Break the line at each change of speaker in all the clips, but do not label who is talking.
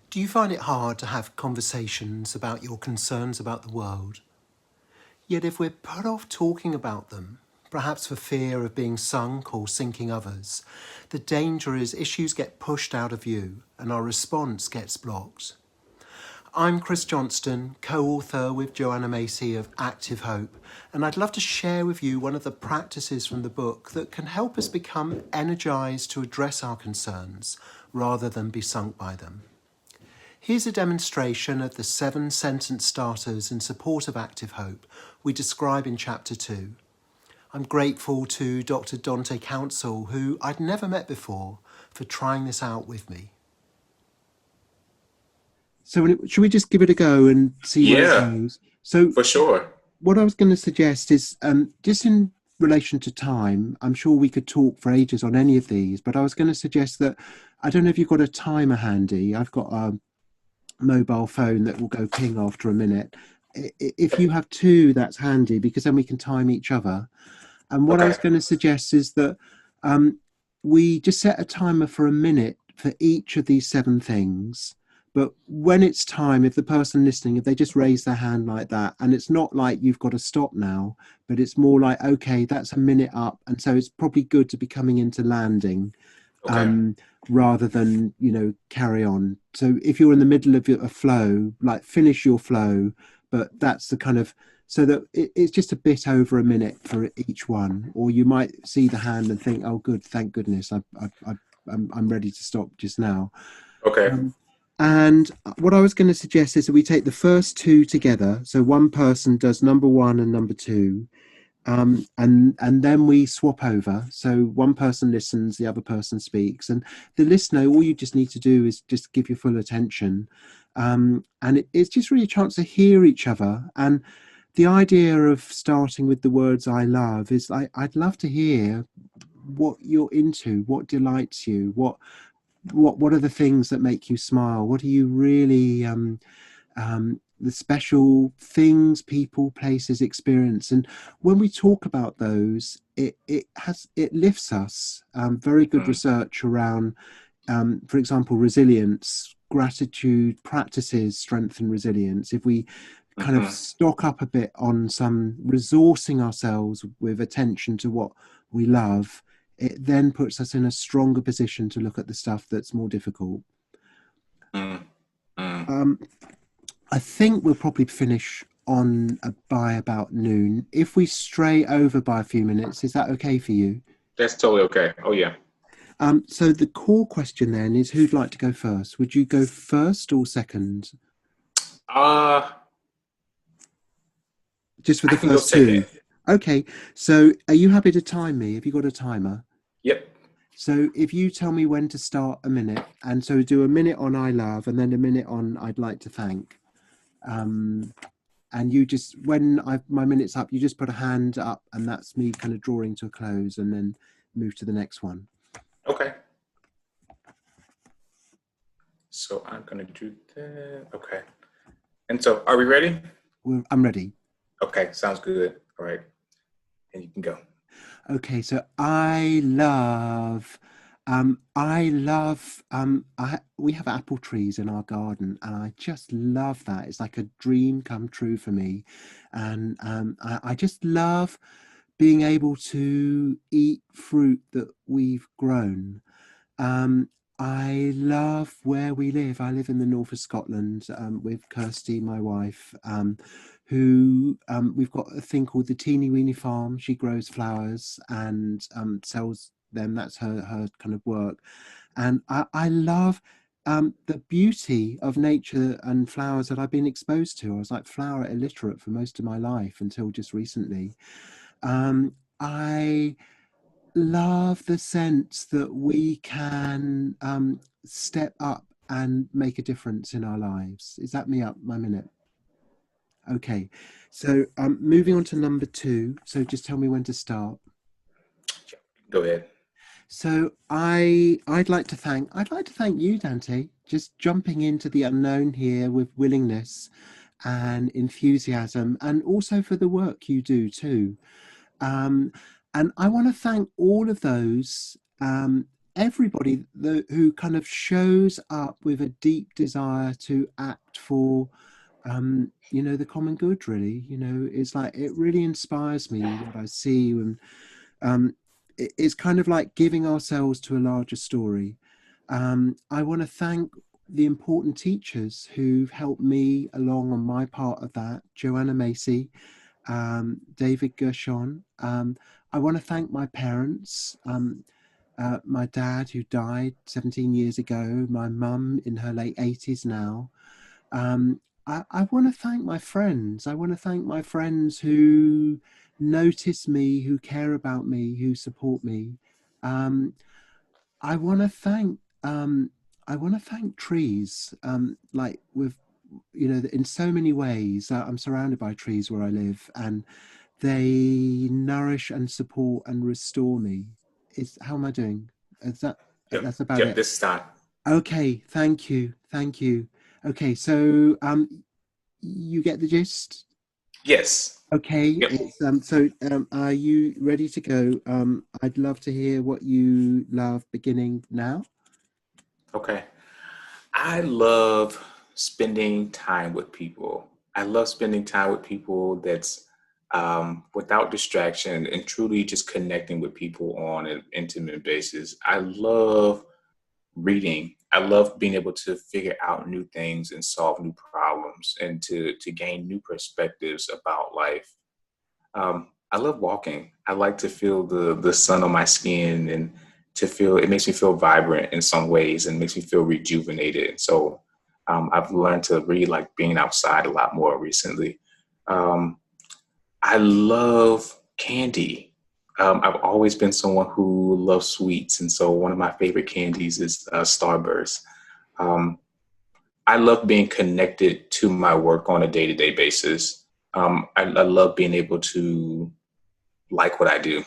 Do you find it hard to have conversations about your concerns about the world? Yet if we're put off talking about them, perhaps for fear of being sunk or sinking others, the danger is issues get pushed out of view and our response gets blocked. I'm Chris Johnstone, co-author with Joanna Macy of Active Hope, and I'd love to share with you one of the practices from the book that can help us become energized to address our concerns rather than be sunk by them. Here's a demonstration of the 7 sentence starters in support of Active Hope we describe in Chapter 2. I'm grateful to Dr. Donta Council, who I'd never met before, for trying this out with me. So should we just give it a go and see where it goes? So
for sure.
What I was going to suggest is just in relation to time, I'm sure we could talk for ages on any of these, but I was going to suggest that, I don't know if you've got a timer handy. I've got a mobile phone that will go ping after a minute. If you have 2, that's handy, because then we can time each other. And what I was going to suggest is that we just set a timer for a minute for each of these 7 things. But when it's time, if the person listening, if they just raise their hand like that, and it's not like you've got to stop now, but it's more like, okay, that's a minute up. And so it's probably good to be coming into landing rather than, carry on. So if you're in the middle of a flow, like finish your flow, but that's the kind of, so that it's just a bit over a minute for each one. Or you might see the hand and think, oh, good, thank goodness, I'm ready to stop just now.
Okay.
And what I was going to suggest is that we take the first 2 together. So one person does number 1 and number 2. And then we swap over. So one person listens, the other person speaks. And the listener, all you just need to do is just give your full attention. And it's just really a chance to hear each other. And the idea of starting with the words I love is I'd love to hear what you're into, what delights you, what are the things that make you smile? What are you really, the special things, people, places, experience? And when we talk about those, it lifts us. Very good research around, for example, resilience, gratitude practices strengthen resilience. If we kind of stock up a bit on some resourcing ourselves with attention to what we love, it then puts us in a stronger position to look at the stuff that's more difficult. I think we'll probably finish on by about noon. If we stray over by a few minutes, is that okay for you?
That's totally okay. Oh, yeah.
So the core question then is, who'd like to go first? Would you go first or second? Just for the first 2. Okay. So are you happy to time me? Have you got a timer?
Yep.
So if you tell me when to start a minute, and so do a minute on I love and then a minute on I'd like to thank. And you just, when my minute's up, you just put a hand up, and that's me kind of drawing to a close, and then move to the next one.
Okay. So I'm going to do that. Okay. And so are we ready?
I'm ready.
Okay. Sounds good. All right. And you can go.
Okay. So I love, we have apple trees in our garden, and I just love that. It's like a dream come true for me. And I just love being able to eat fruit that we've grown. I love where we live. I live in the north of Scotland with Kirsty, my wife, who we've got a thing called the Teeny Weeny Farm. She grows flowers and sells them. That's her kind of work. And I love the beauty of nature and flowers that I've been exposed to. I was like flower illiterate for most of my life until just recently. I love the sense that we can step up and make a difference in our lives. Is that me up my minute? Okay, so moving on to number 2. So just tell me when to start.
Go ahead.
So I'd like to thank you, Dante, just jumping into the unknown here with willingness and enthusiasm, and also for the work you do too. And I want to thank all of those everybody who kind of shows up with a deep desire to act for, the common good. Really, it's like it really inspires me what I see, and it's kind of like giving ourselves to a larger story. I want to thank the important teachers who've helped me along on my part of that. Joanna, Macy, David Gershon. I want to thank my parents, my dad who died 17 years ago, my mum in her late 80s now. I want to thank my friends. I want to thank my friends who notice me, who care about me, who support me. Um, I want to thank trees, like with in so many ways. I'm surrounded by trees where I live, and they nourish and support and restore me. Is how am I doing? Is that
Yep.
that's about
Yep.
it?
This is time.
Okay, thank you, thank you. Okay, so you get the gist.
Yes.
Okay,
Yep.
it's so are you ready to go? I'd love to hear what you love beginning now.
Okay. I love spending time with people. I love spending time with people that's without distraction and truly just connecting with people on an intimate basis. I love reading. I love being able to figure out new things and solve new problems and to gain new perspectives about life. I love walking. I like to feel the sun on my skin and to feel it makes me feel vibrant in some ways and makes me feel rejuvenated. So I've learned to really like being outside a lot more recently. Um, I love candy. I've always been someone who loves sweets, and so one of my favorite candies is Starburst. Um, I love being connected to my work on a day-to-day basis. I love being able to like what I do,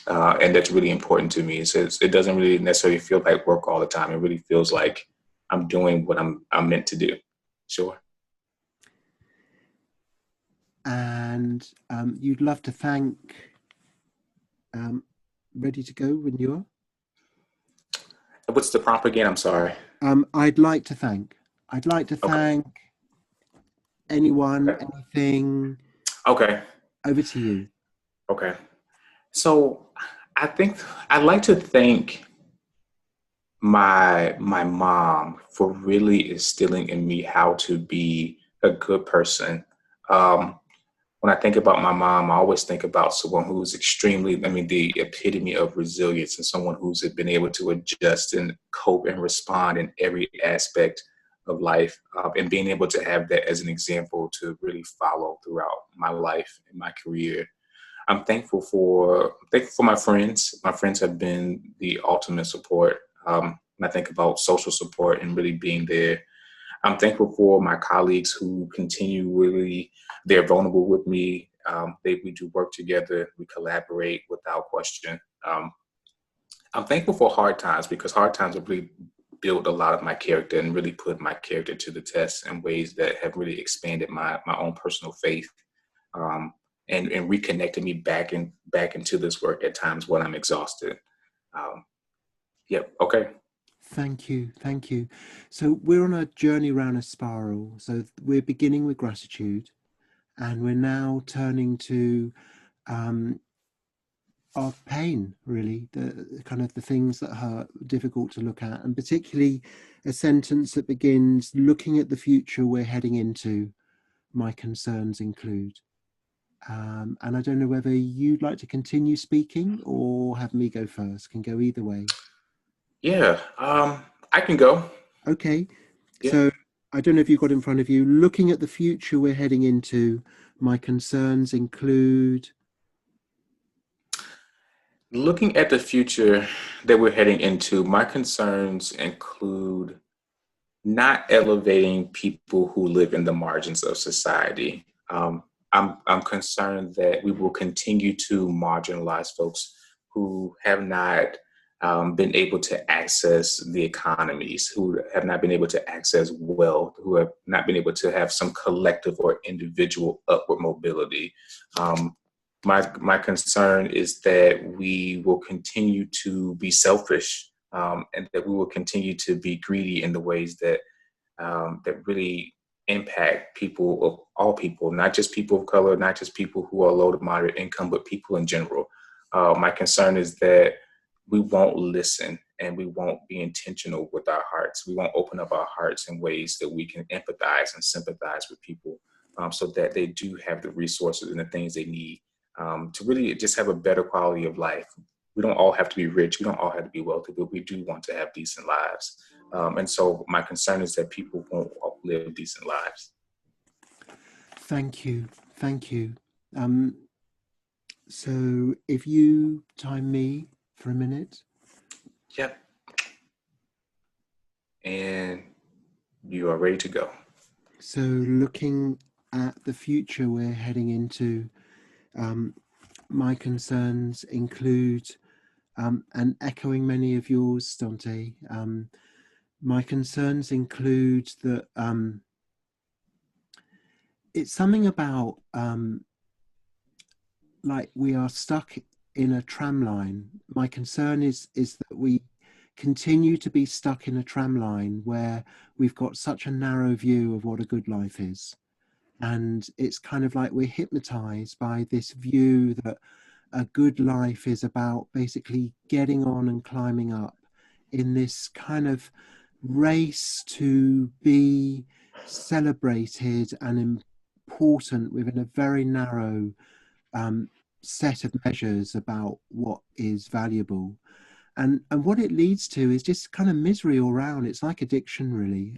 and that's really important to me. So it doesn't really necessarily feel like work all the time. It really feels like I'm doing what I'm meant to do. Sure.
And you'd love to thank um, ready to go when you are.
What's the prompt again? I'm sorry.
I'd like to thank. I'd like to
Okay.
thank anyone,
Okay.
anything.
Okay.
Over to you.
Okay. So I think I'd like to thank my mom for really instilling in me how to be a good person. Um, when I think about my mom, I always think about someone who's extremely, I mean, the epitome of resilience and someone who's been able to adjust and cope and respond in every aspect of life, and being able to have that as an example to really follow throughout my life and my career. I'm thankful for my friends. My friends have been the ultimate support. When I think about social support and really being there, I'm thankful for my colleagues who continue really, they're vulnerable with me. We do work together. We collaborate without question. I'm thankful for hard times because hard times have really built a lot of my character and really put my character to the test in ways that have really expanded my own personal faith. Um, and reconnected me back into this work at times when I'm exhausted. Um, yep. Okay.
Thank you, thank you. So we're on a journey around a spiral. So we're beginning with gratitude, and we're now turning to um, our pain. Really, the kind of the things that are difficult to look at, and particularly a sentence that begins, "Looking at the future we're heading into, my concerns include." And I don't know whether you'd like to continue speaking or have me go first. Can go either way.
Yeah. I can go.
Okay.
Yeah.
So I don't know if you've got in front of you. Looking at the future we're heading into, my concerns include.
Looking at the future that we're heading into, my concerns include not elevating people who live in the margins of society. I'm concerned that we will continue to marginalize folks who have not been able to access the economies, who have not been able to access wealth, who have not been able to have some collective or individual upward mobility. Um, my concern is that we will continue to be selfish and that we will continue to be greedy in the ways that that really impact people of all people, not just people of color, not just people who are low to moderate income, but people in general. My concern is that we won't listen and we won't be intentional with our hearts. We won't open up our hearts in ways that we can empathize and sympathize with people, so that they do have the resources and the things they need to really just have a better quality of life. We don't all have to be rich. We don't all have to be wealthy, but we do want to have decent lives. And so my concern is that people won't live decent lives.
Thank you. Thank you. So if you time me for a minute.
Yep. And you are ready to go.
So looking at the future we're heading into, my concerns include, and echoing many of yours, Donta, my concerns include that it's something about like we are stuck in a tram line. My concern is that we continue to be stuck in a tram line where we've got such a narrow view of what a good life is. And it's kind of like we're hypnotized by this view that a good life is about basically getting on and climbing up in this kind of race to be celebrated and important within a very narrow set of measures about what is valuable. And what it leads to is just kind of misery all around. It's like addiction, really,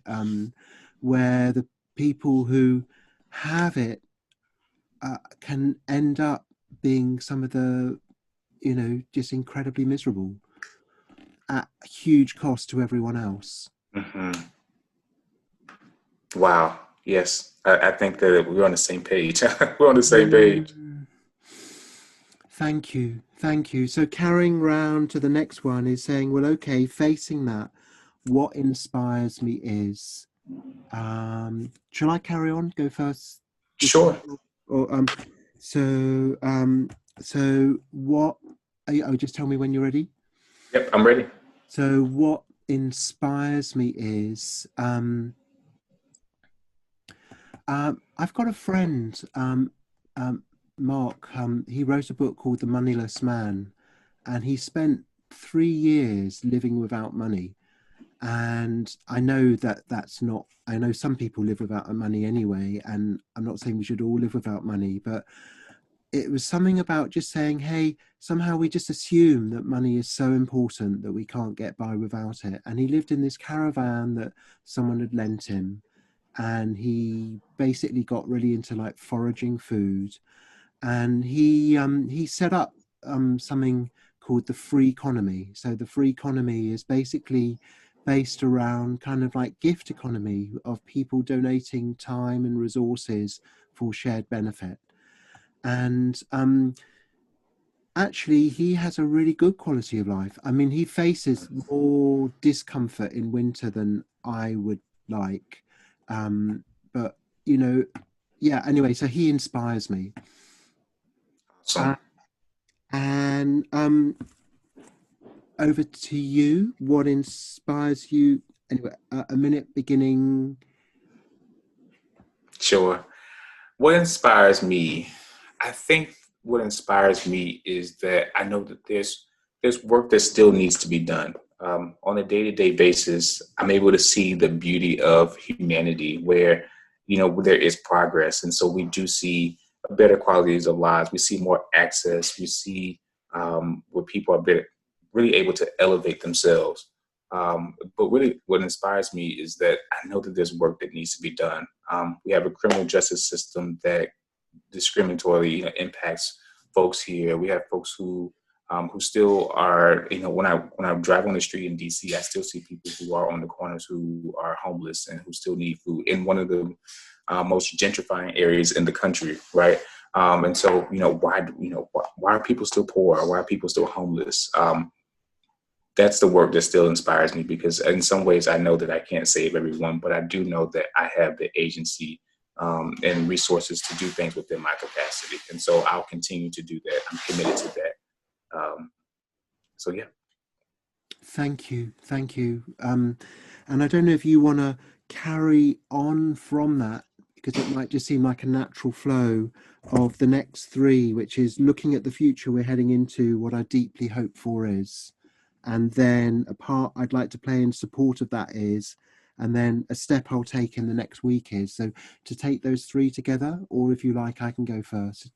where the people who have it can end up being some of the, just incredibly miserable at huge cost to everyone else.
Mm-hmm. Wow. Yes. I think that we're on the same page. We're on the same page.
Thank you. Thank you. So carrying round to the next one is saying, well, okay, facing that, what inspires me is, shall I carry on? Go first?
Sure.
Or, so what, just tell me when you're ready.
Yep, I'm ready.
So what inspires me is, I've got a friend, Mark, he wrote a book called The Moneyless Man, and he spent 3 years living without money. And I know that's not, I know some people live without money anyway, and I'm not saying we should all live without money, but it was something about just saying, hey, somehow we just assume that money is so important that we can't get by without it. And he lived in this caravan that someone had lent him, and he basically got really into like foraging food, and he set up something called the free economy. So the free economy is basically based around kind of like gift economy of people donating time and resources for shared benefit. And actually he has a really good quality of life. I mean, he faces more discomfort in winter than I would like, but yeah, anyway, so he inspires me.
Awesome.
And over to you. What inspires you? Anyway, a minute beginning.
Sure. What inspires me? I think what inspires me is that I know that there's work that still needs to be done. On a day-to-day basis, I'm able to see the beauty of humanity where, there is progress. And so we do see better qualities of lives. We see more access. We see where people are really able to elevate themselves. But really what inspires me is that I know that there's work that needs to be done. We have a criminal justice system that discriminatorily impacts folks here. We have folks who still are, when I drive on the street in DC, I still see people who are on the corners who are homeless and who still need food in one of the most gentrifying areas in the country, right? And so, why are people still poor? Why are people still homeless? That's the work that still inspires me, because in some ways I know that I can't save everyone, but I do know that I have the agency and resources to do things within my capacity. And so I'll continue to do that. I'm committed to that. So yeah.
Thank you, thank you. And I don't know if you want to carry on from that because it might just seem like a natural flow of the next three, which is looking at the future we're heading into, what I deeply hope for is, and then a part I'd like to play in support of that is, and then a step I'll take in the next week is. So to take those three together, or if you like, I can go first.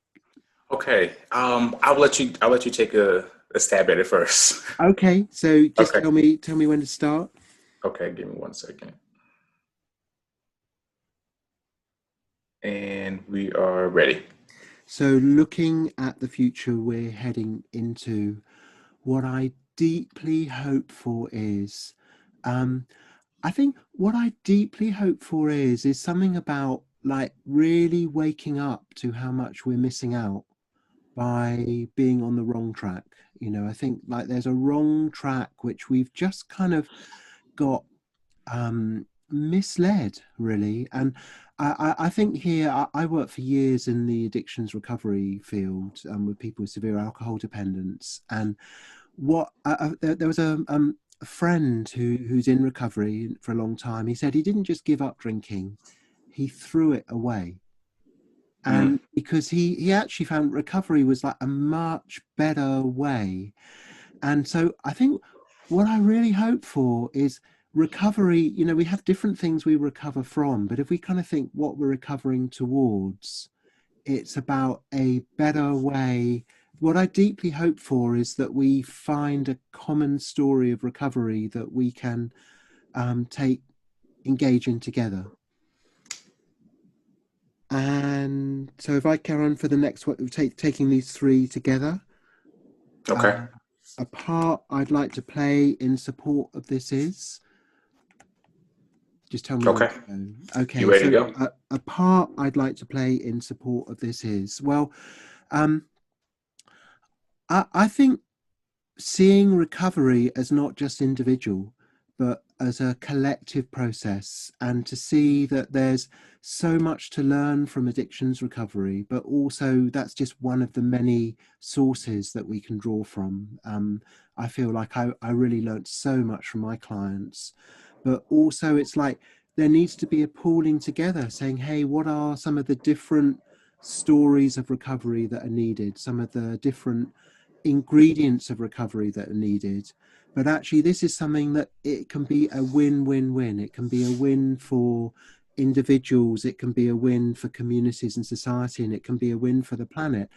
Okay. I'll let you take a stab at it first.
Okay, so just
Okay.
tell me when to start.
Okay, give me 1 second. And we are ready.
So, looking at the future we're heading into, what I deeply hope for is, um, I think what I deeply hope for is something about like really waking up to how much we're missing out by being on the wrong track. I think like there's a wrong track which we've just kind of got misled really. And I think here I worked for years in the addictions recovery field with people with severe alcohol dependence. And what there was a friend who's in recovery for a long time. He said he didn't just give up drinking, he threw it away.
Mm,
And because he actually found recovery was like a much better way. And so I think what I really hope for is recovery. We have different things we recover from, but if we kind of think what we're recovering towards, it's about a better way. What I deeply hope for is that we find a common story of recovery that we can engage in together. And so if I carry on for the next one, taking these three together,
okay.
uh, a part I'd like to play in support of this is, just tell me when
Okay.
to go.
You
Okay,
ready to
so
go?
a part I'd like to play in support of this is, well, um, I think seeing recovery as not just individual, but as a collective process, and to see that there's so much to learn from addictions recovery, but also that's just one of the many sources that we can draw from. I feel like I really learned so much from my clients, but also it's like there needs to be a pooling together saying, hey, what are some of the different stories of recovery that are needed, some of the different ingredients of recovery that are needed. But actually this is something that it can be a win-win-win. It can be a win for individuals, it can be a win for communities and society, and it can be a win for the planet.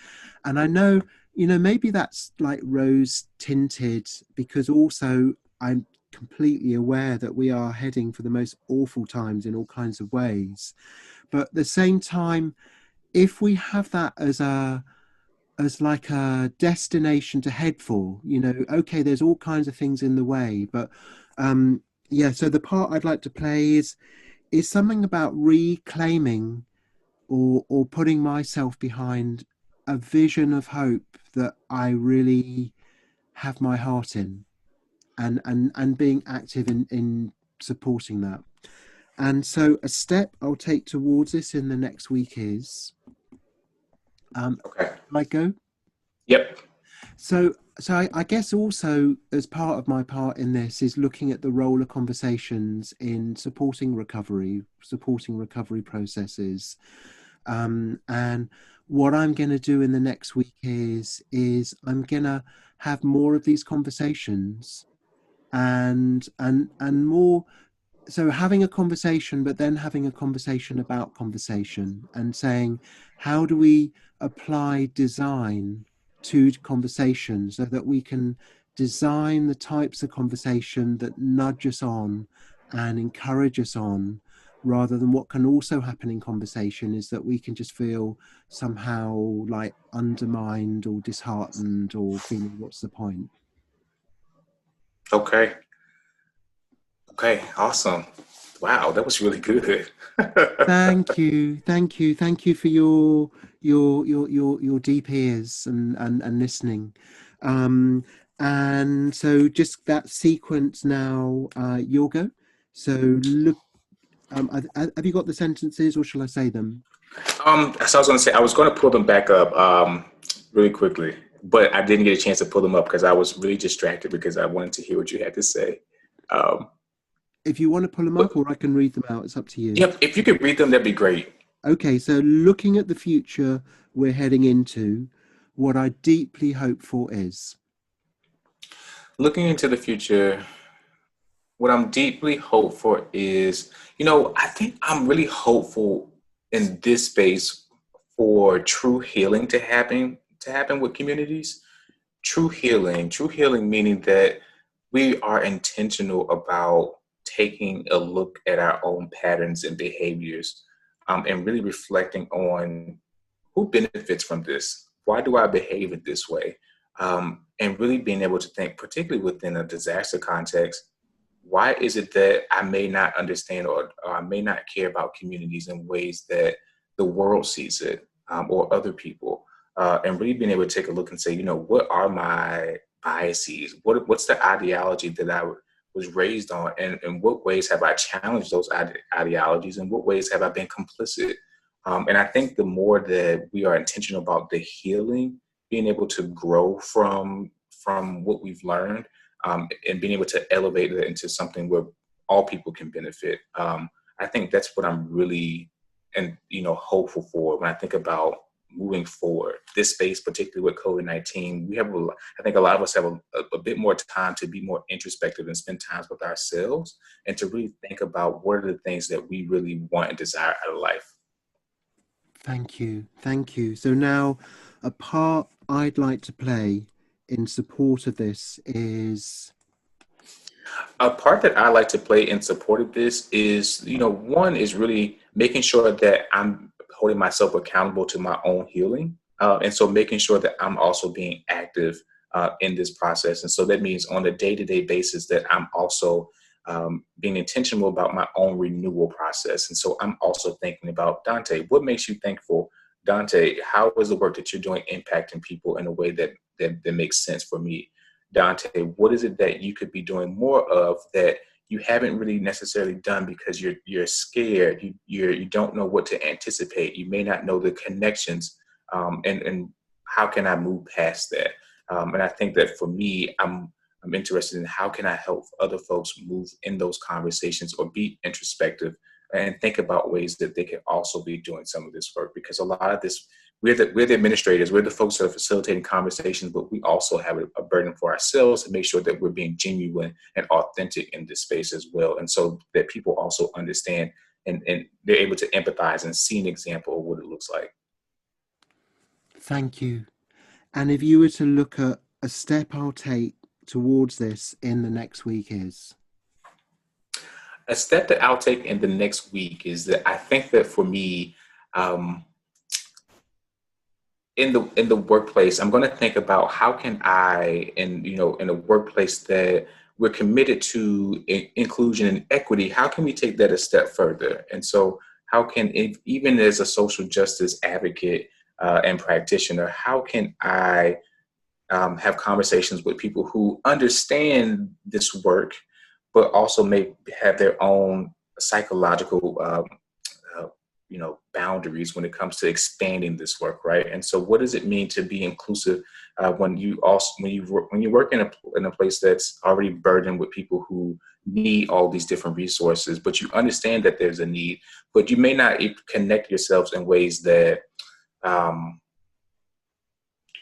And I know, maybe that's like rose tinted, because also I'm completely aware that we are heading for the most awful times in all kinds of ways. But at the same time, if we have that as like a destination to head for, okay, there's all kinds of things in the way, but yeah, so the part I'd like to play is something about reclaiming or putting myself behind a vision of hope that I really have my heart in, and being active in supporting that. And so a step I'll take towards this in the next week is,
Okay.
I go.
Yep.
So I guess also as part of my part in this is looking at the role of conversations in supporting recovery processes. And what I'm going to do in the next week is I'm going to have more of these conversations, and more, so having a conversation, but then having a conversation about conversation and saying, how do we apply design to conversation so that we can design the types of conversation that nudge us on and encourage us on, rather than what can also happen in conversation is that we can just feel somehow like undermined or disheartened or feeling what's the point.
Okay. Okay. Awesome. Wow, that was really good.
Thank you for your deep ears and listening. Um, and so just that sequence now, you'll go. So look, have you got the sentences, or shall I say them?
So I was going to say I was going to pull them back up really quickly. but I didn't get a chance to pull them up because I was really distracted because I wanted to hear what you had to say. Um,
If you want to pull them
but
up, or I can read them out, it's up to you.
yep, if you could read them, that'd be great.
Okay, so looking at the future we're heading into, what I deeply hope for is.
Looking into the future, what I'm deeply hopeful is, I think I'm really hopeful in this space for true healing to happen with communities. True healing meaning that we are intentional about taking a look at our own patterns and behaviors, and really reflecting on who benefits from this? Why do I behave in this way? And really being able to think, particularly within a disaster context, why is it that I may not understand, or I may not care about communities in ways that the world sees it, or other people? And really being able to take a look and say, what are my biases? What's the ideology that I was raised on? And in what ways have I challenged those ideologies? And what ways have I been complicit? And I think the more that we are intentional about the healing, being able to grow from what we've learned, and being able to elevate it into something where all people can benefit. I think that's what I'm really hopeful for when I think about moving forward. This space, particularly with COVID-19, I think a lot of us have a bit more time to be more introspective and spend time with ourselves, and to really think about what are the things that we really want and desire out of life.
Thank you. Thank you. So now, a part I'd like to play in support of this is.
A part that I like to play in support of this is, one is really making sure that I'm holding myself accountable to my own healing. And so making sure that I'm also being active in this process. And so that means on a day-to-day basis that I'm also being intentional about my own renewal process. And so I'm also thinking about, Dante, what makes you thankful? Dante, how is the work that you're doing impacting people in a way that makes sense for me? Dante, what is it that you could be doing more of that you haven't really necessarily done because you're scared, you don't know what to anticipate, you may not know the connections, and how can I move past that? And I think that for me, I'm interested in how can I help other folks move in those conversations or be introspective and think about ways that they can also be doing some of this work, because a lot of this, we're the administrators, we're the folks that are facilitating conversations, but we also have a burden for ourselves to make sure that we're being genuine and authentic in this space as well. And so that people also understand and they're able to empathize and see an example of what it looks like.
Thank you. And if you were to look at a step I'll take towards this in the next week is?
A step that I'll take in the next week is that I think that for me, in the workplace, I'm going to think about how can I, in a workplace that we're committed to inclusion and equity, how can we take that a step further? And so how can, even as a social justice advocate and practitioner, how can I have conversations with people who understand this work, but also may have their own psychological boundaries when it comes to expanding this work, right? And so what does it mean to be inclusive when you work in a place that's already burdened with people who need all these different resources, but you understand that there's a need, but you may not connect yourselves in ways that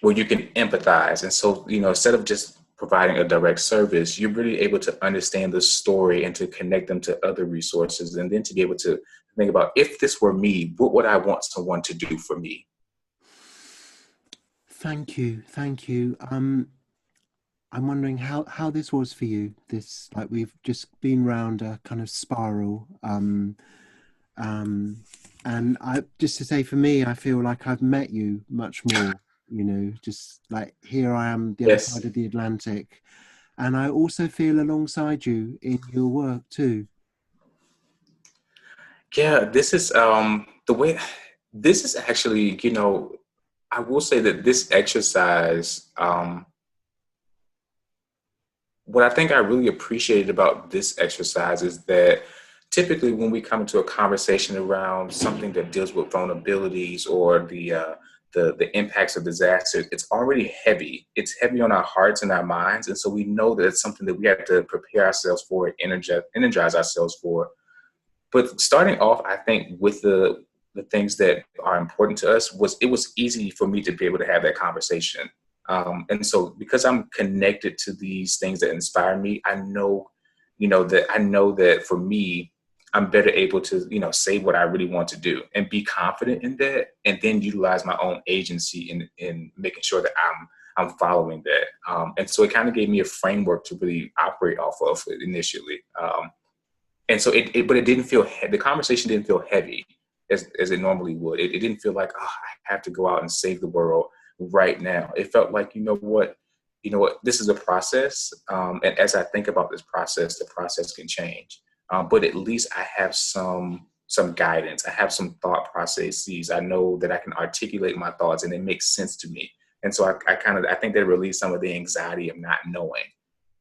where you can empathize. And so, instead of just providing a direct service, you're really able to understand the story and to connect them to other resources, and then to be able to think about, if this were me, what would I want someone to do for me?
Thank you. Thank you. I'm wondering how this was for you. This, like, we've just been round a kind of spiral. And I, just to say, for me, I feel like I've met you much more, just like here I am, the other side
Yes.
of the Atlantic. And I also feel alongside you in your work too.
Yeah, this is the way this is actually, I will say that this exercise, what I think I really appreciated about this exercise is that typically when we come into a conversation around something that deals with vulnerabilities or the the impacts of disaster, it's already heavy. It's heavy on our hearts and our minds. And so we know that it's something that we have to prepare ourselves for, energize ourselves for. But starting off, I think with the things that are important to us, it was easy for me to be able to have that conversation. And so because I'm connected to these things that inspire me, I know that for me, I'm better able to, say what I really want to do and be confident in that, and then utilize my own agency in making sure that I'm following that. And so it kind of gave me a framework to really operate off of initially. And so but it didn't feel, the conversation didn't feel heavy as it normally would. It didn't feel like, oh, I have to go out and save the world right now. It felt like, this is a process. And as I think about this process, the process can change. But at least I have some guidance. I have some thought processes. I know that I can articulate my thoughts and it makes sense to me. And so I think that released some of the anxiety of not knowing,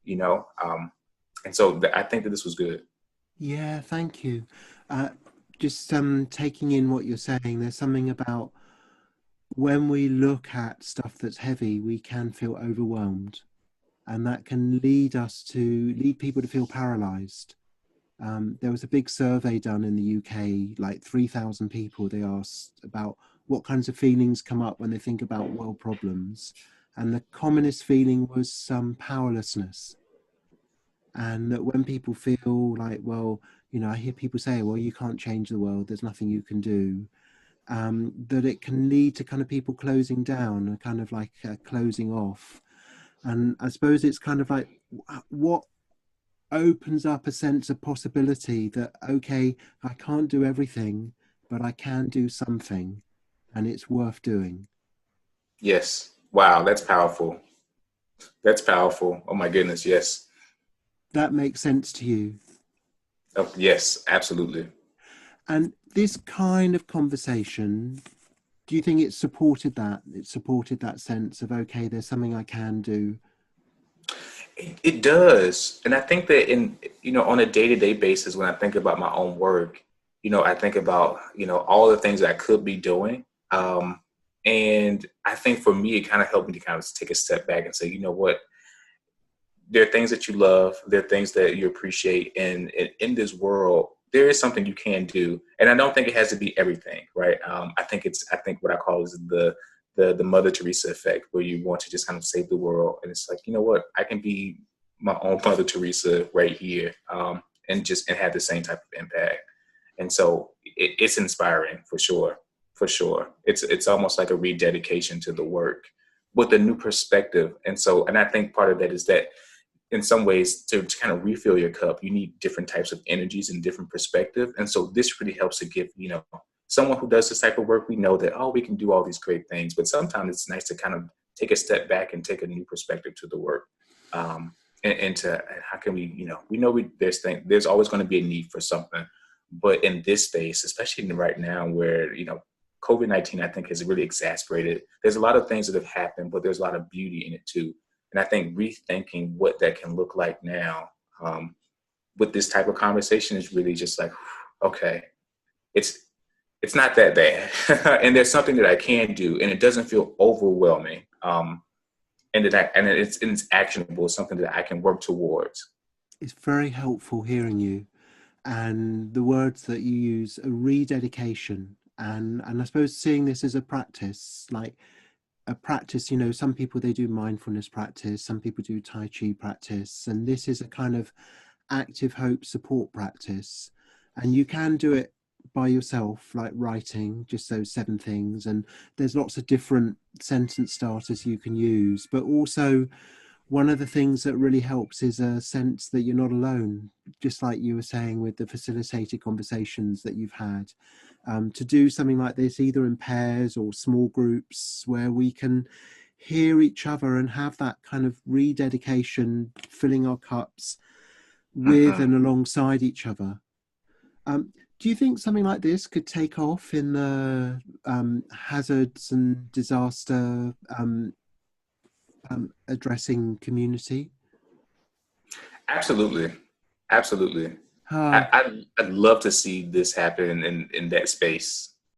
and so I think that this was good.
Yeah, thank you. Just taking in what you're saying, there's something about when we look at stuff that's heavy, we can feel overwhelmed, and that can lead people to feel paralyzed. There was a big survey done in the UK, like 3,000 people. They asked about what kinds of feelings come up when they think about world problems. And the commonest feeling was some powerlessness. And that when people feel like, well, I hear people say, well, you can't change the world, there's nothing you can do. That it can lead to kind of people closing down, a kind of like closing off. And I suppose it's kind of like, what opens up a sense of possibility that, okay, I can't do everything, but I can do something, and it's worth doing.
Yes. Wow. That's powerful. That's powerful. Oh my goodness. Yes.
That makes sense to you.
Oh, yes, absolutely.
And this kind of conversation, do you think it supported that? It supported that sense of, okay, there's something I can do.
It does. And I think that on a day-to-day basis, when I think about my own work, I think about, all the things that I could be doing. And I think for me, it kind of helped me to kind of take a step back and say, you know what, there are things that you love, there are things that you appreciate. And in this world, there is something you can do. And I don't think it has to be everything, right? I think what I call is the Mother Teresa effect, where you want to just kind of save the world. And it's like, you know what, I can be my own Mother Teresa right here, and have the same type of impact. And so it's inspiring for sure. For sure. It's almost like a rededication to the work with a new perspective. And I think part of that is that in some ways to kind of refill your cup, you need different types of energies and different perspective. And so this really helps to give, someone who does this type of work, we know that, oh, we can do all these great things, but sometimes it's nice to kind of take a step back and take a new perspective to the work. And to how can we know there's always going to be a need for something, but in this space, especially right now where, COVID-19, I think, has really exacerbated. There's a lot of things that have happened, but there's a lot of beauty in it too. And I think rethinking what that can look like now, with this type of conversation is really just like, okay, it's not that bad. And there's something that I can do, and it doesn't feel overwhelming. And it's actionable. It's something that I can work towards.
It's very helpful hearing you, and the words that you use are rededication. And I suppose seeing this as a practice, like a practice, some people, they do mindfulness practice, some people do Tai Chi practice, and this is a kind of active hope support practice. And you can do it by yourself, like writing just those 7 things, and there's lots of different sentence starters you can use. But also, one of the things that really helps is a sense that you're not alone, just like you were saying with the facilitated conversations that you've had. To do something like this, either in pairs or small groups, where we can hear each other and have that kind of rededication, filling our cups with and alongside each other. Do you think something like this could take off in the hazards and disaster addressing community?
Absolutely. Absolutely.
Uh,
I'd love to see this happen in that space.